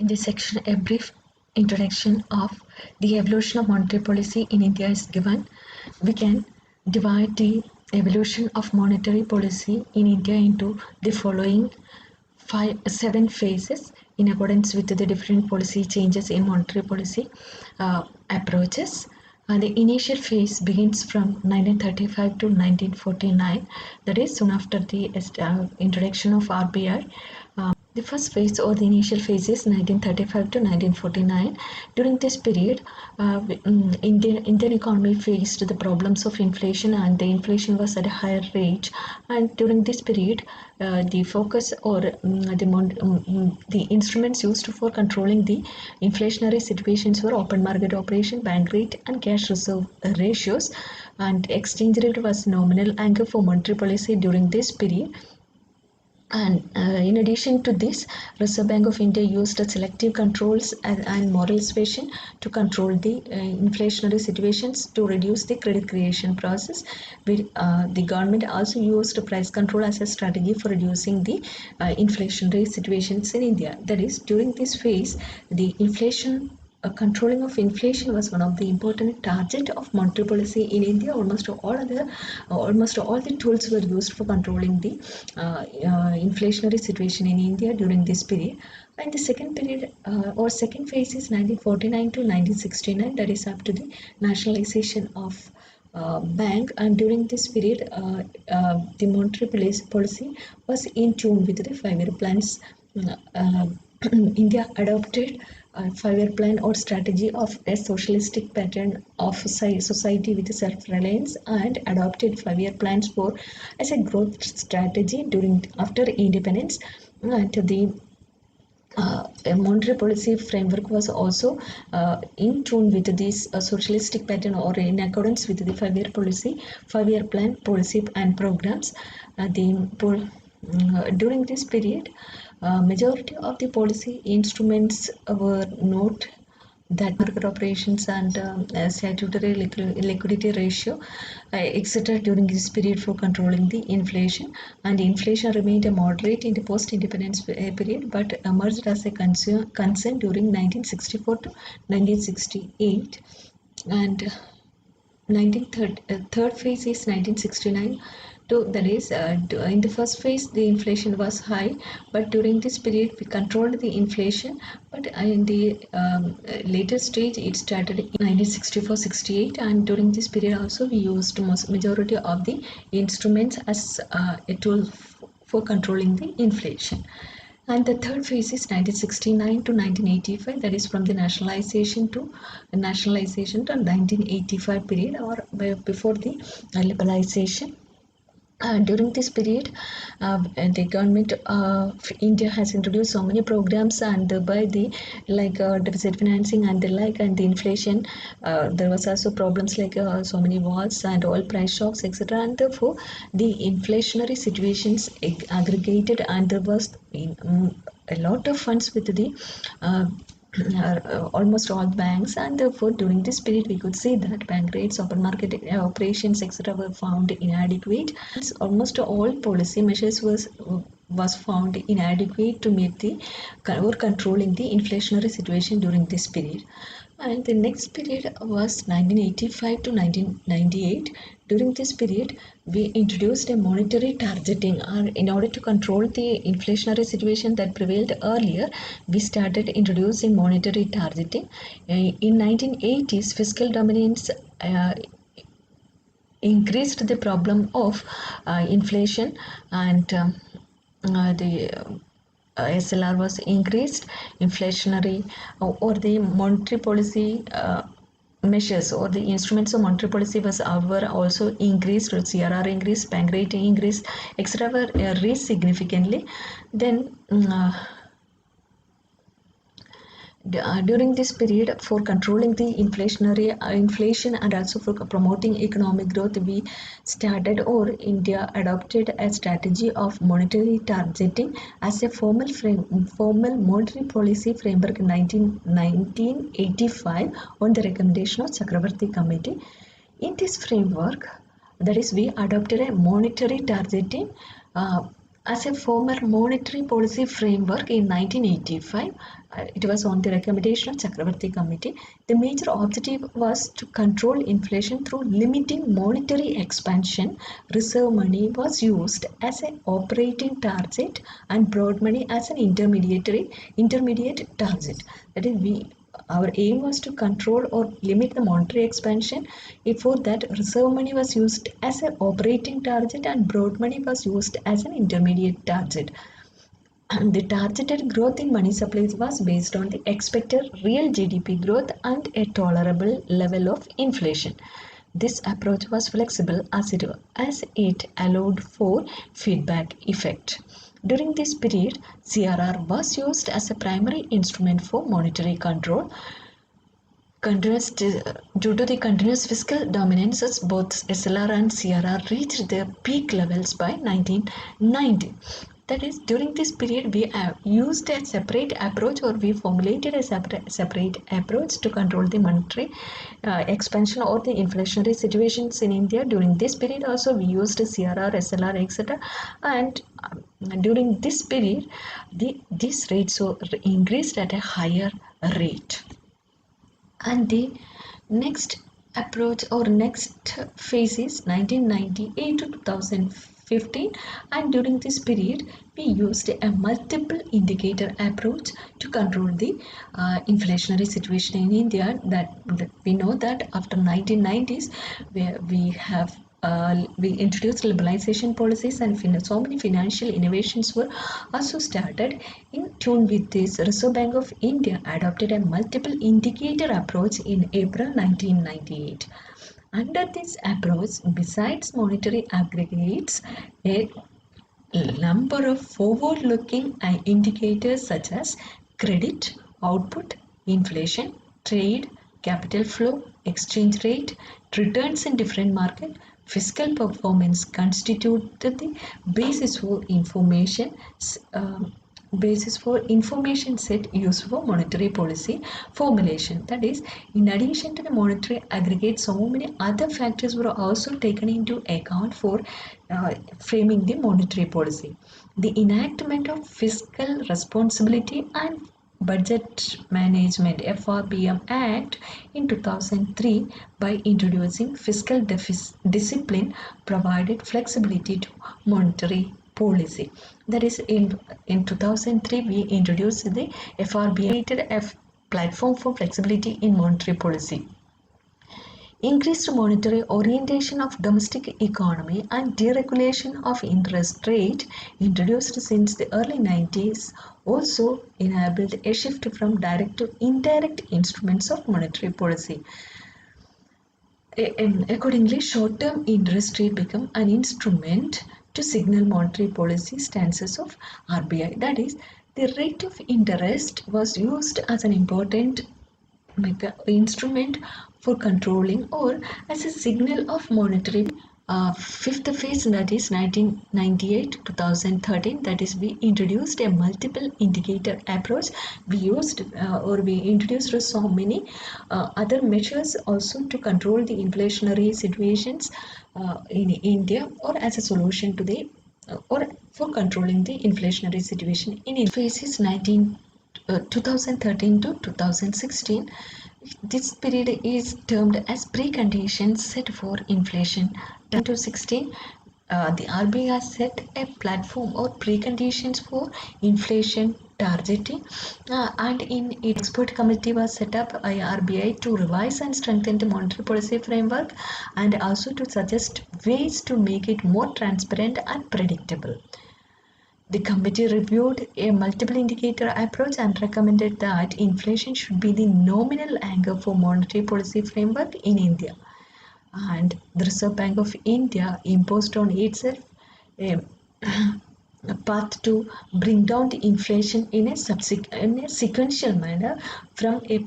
In this section, a brief introduction of the evolution of monetary policy in India is given. We can divide the evolution of monetary policy in India into the following seven phases in accordance with the different policy changes in monetary policy approaches. The initial phase begins from 1935 to 1949, that is soon after the introduction of RBI. The first phase or the initial phase is 1935 to 1949. During this period, Indian economy faced the problems of inflation, and the inflation was at a higher rate. And during this period, the focus or the instruments used for controlling the inflationary situations were open market operation, bank rate, and cash reserve ratios. And exchange rate was nominal anchor for monetary policy during this period. And in addition to this, Reserve Bank of India used selective controls and moral suasion to control the inflationary situations to reduce the credit creation process. The government also used price control as a strategy for reducing the inflationary situations in India. That is, during this phase, the controlling of inflation was one of the important target of monetary policy in India. Almost all the tools were used for controlling the inflationary situation in India during this period. And the second period or second phase is 1949 to 1969, that is up to the nationalization of bank. And during this period, the monetary policy was in tune with the 5-year plans. India adopted a 5-year plan or strategy of a socialistic pattern of society with self-reliance, and adopted 5-year plans for as a growth strategy after independence. And the monetary policy framework was also in tune with this socialistic pattern or in accordance with the 5-year plan policy and programs. During this period, majority of the policy instruments were not that market operations and statutory liquidity ratio, etc. during this period for controlling the inflation. And inflation remained moderate in the post-independence period, but emerged as a concern during 1964 to 1968. And third phase is 1969. That is, in the first phase the inflation was high, but during this period we controlled the inflation. But in the later stage it started in 1964-68, and during this period also we used majority of the instruments as a tool for controlling the inflation. And the third phase is 1969 to 1985, that is from the nationalization to 1985 period, or before the liberalization. During this period, the government of India has introduced so many programs, and by the deficit financing and the and the inflation, there was also problems like so many wars and oil price shocks, etc. And therefore the inflationary situations aggregated, and there was a lot of funds with the almost all banks, and therefore during this period we could see that bank rates, open market operations, etc. were found inadequate. Almost all policy measures was found inadequate to meet the or controlling the inflationary situation during this period. And the next period was 1985 to 1998. During this period, we introduced a monetary targeting, in order to control the inflationary situation that prevailed earlier. We started introducing monetary targeting. In 1980s, fiscal dominance increased the problem of inflation, and the SLR was increased. Inflationary or the monetary policy measures or the instruments of monetary policy were also increased. CRR increased, bank rate increased, etc. were raised significantly. Then during this period, for controlling the inflation and also for promoting economic growth, we started, or India adopted, a strategy of monetary targeting as a formal monetary policy framework in 1985 on the recommendation of Chakravarti Committee. In this framework, that is, we adopted a monetary targeting as a former monetary policy framework in 1985. It was on the recommendation of Chakravarti Committee. The major objective was to control inflation through limiting monetary expansion. Reserve money was used as an operating target and broad money as an intermediate target. That is, our aim was to control or limit the monetary expansion. For that, reserve money was used as an operating target and broad money was used as an intermediate target. And the targeted growth in money supplies was based on the expected real GDP growth and a tolerable level of inflation. This approach was flexible as it allowed for feedback effect. During this period, CRR was used as a primary instrument for monetary control. Due to the continuous fiscal dominance, both SLR and CRR reached their peak levels by 1990. That is, during this period, we have used a separate approach, or we formulated a separate approach to control the monetary expansion or the inflationary situations in India. During this period also, we used CRR, SLR, etc. And during this period, these rates were increased at a higher rate. And the next approach or next phase is 1998 to 2015, and during this period we used a multiple indicator approach to control the inflationary situation in India. That we know that after 1990s where we introduced liberalization policies, and so many financial innovations were also started. In tune with this, Reserve Bank of India adopted a multiple indicator approach in April 1998. Under this approach, besides monetary aggregates, a number of forward-looking indicators such as credit, output, inflation, trade, capital flow, exchange rate, returns in different markets, fiscal performance constituted the basis for information set used for monetary policy formulation. That is, in addition to the monetary aggregate, so many other factors were also taken into account for framing the monetary policy. The enactment of Fiscal Responsibility and Budget Management (FRBM) Act in 2003, by introducing fiscal discipline, provided flexibility to monetary policy. That is, in 2003 we introduced the FRBM, created a platform for flexibility in monetary policy. Increased monetary orientation of domestic economy and deregulation of interest rate introduced since the early 90s also enabled a shift from direct to indirect instruments of monetary policy. Accordingly, short-term interest rate became an instrument to signal monetary policy stances of RBI. That is, the rate of interest was used as an important instrument for controlling or as a signal of monetary. Fifth phase, that is 1998 to 2013, that is, we introduced a multiple indicator approach. We introduced so many other measures also to control the inflationary situations in India, or as a solution to the or for controlling the inflationary situation in India. Phases 2013 to 2016. This period is termed as preconditions set for inflation. 2016, the RBI has set a platform or preconditions for inflation targeting, and in its expert committee was set up by RBI to revise and strengthen the monetary policy framework, and also to suggest ways to make it more transparent and predictable. The committee reviewed a multiple indicator approach and recommended that inflation should be the nominal anchor for monetary policy framework in India. And the Reserve Bank of India imposed on itself a path to bring down the inflation in a sequential manner, from a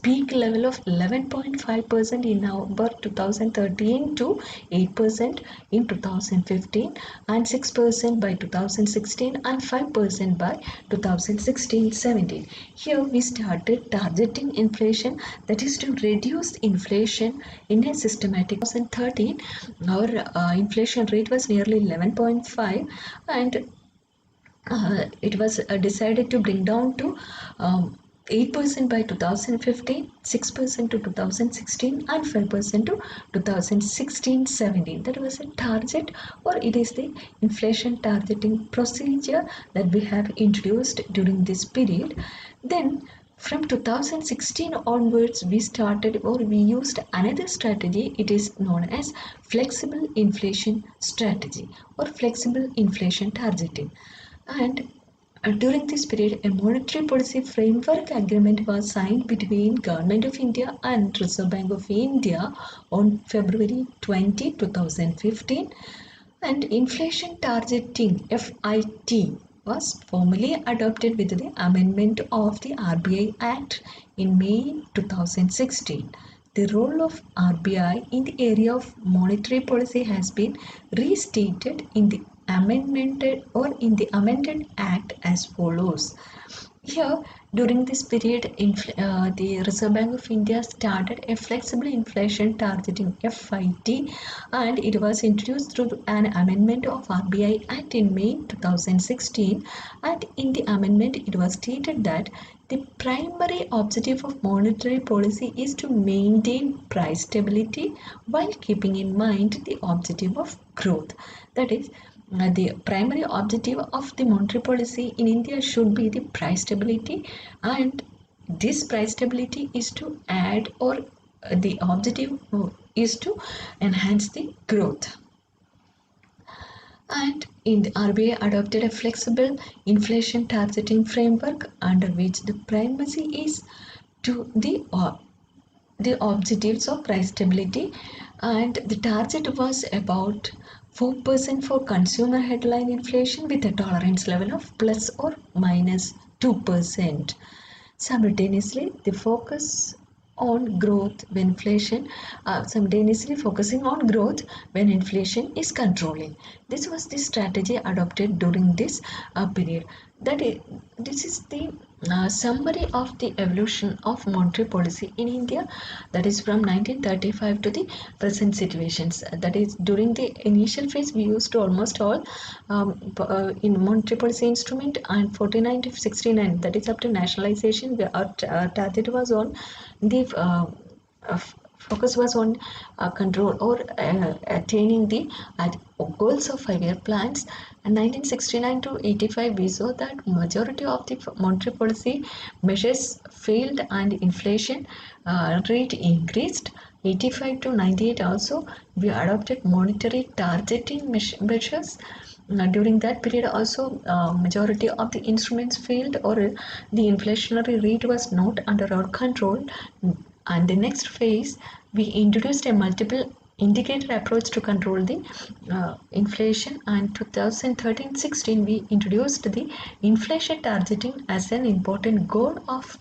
peak level of 11.5% in November 2013 to 8% in 2015, and 6% by 2016, and 5% by 2016-17. Here we started targeting inflation, that is to reduce inflation in a systematic. 2013, our inflation rate was nearly 11.5, and it was decided to bring down to 8% by 2015, 6% to 2016, and 5% to 2016-17. That was a target, or it is the inflation targeting procedure that we have introduced during this period. Then from 2016 onwards, we started or we used another strategy. It is known as flexible inflation strategy or flexible inflation targeting. And during this period, a monetary policy framework agreement was signed between Government of India and Reserve Bank of India on February 20, 2015, and inflation targeting FIT was formally adopted with the amendment of the RBI Act in May 2016. The role of RBI in the area of monetary policy has been restated in the amended act as follows. Here, during this period, the Reserve Bank of India started a flexible inflation targeting FIT, and it was introduced through an amendment of RBI Act in May 2016. And in the amendment, it was stated that the primary objective of monetary policy is to maintain price stability while keeping in mind the objective of growth. That is, the primary objective of the monetary policy in India should be the price stability, and this price stability is to add, or the objective is to enhance the growth. And in the RBI adopted a flexible inflation targeting framework under which the primacy is to the objectives of price stability, and the target was about 4% for consumer headline inflation with a tolerance level of plus or minus 2%. Simultaneously, the focus on growth when inflation simultaneously focusing on growth when inflation is controlling. This was the strategy adopted during this period. This is the summary of the evolution of monetary policy in India, that is from 1935 to the present situations. That is, during the initial phase we used almost all in monetary policy instrument, and 49 to 69, that is up to nationalization, our target was on the focus was on control or attaining the goals of 5-year plans. And 1969 to 85, we saw that majority of the monetary policy measures failed and inflation rate increased. 85 to 98 also, we adopted monetary targeting measures. During that period also, majority of the instruments failed, or the inflationary rate was not under our control. And the next phase, we introduced a multiple indicator approach to control the inflation, and 2013-16 we introduced the inflation targeting as an important goal of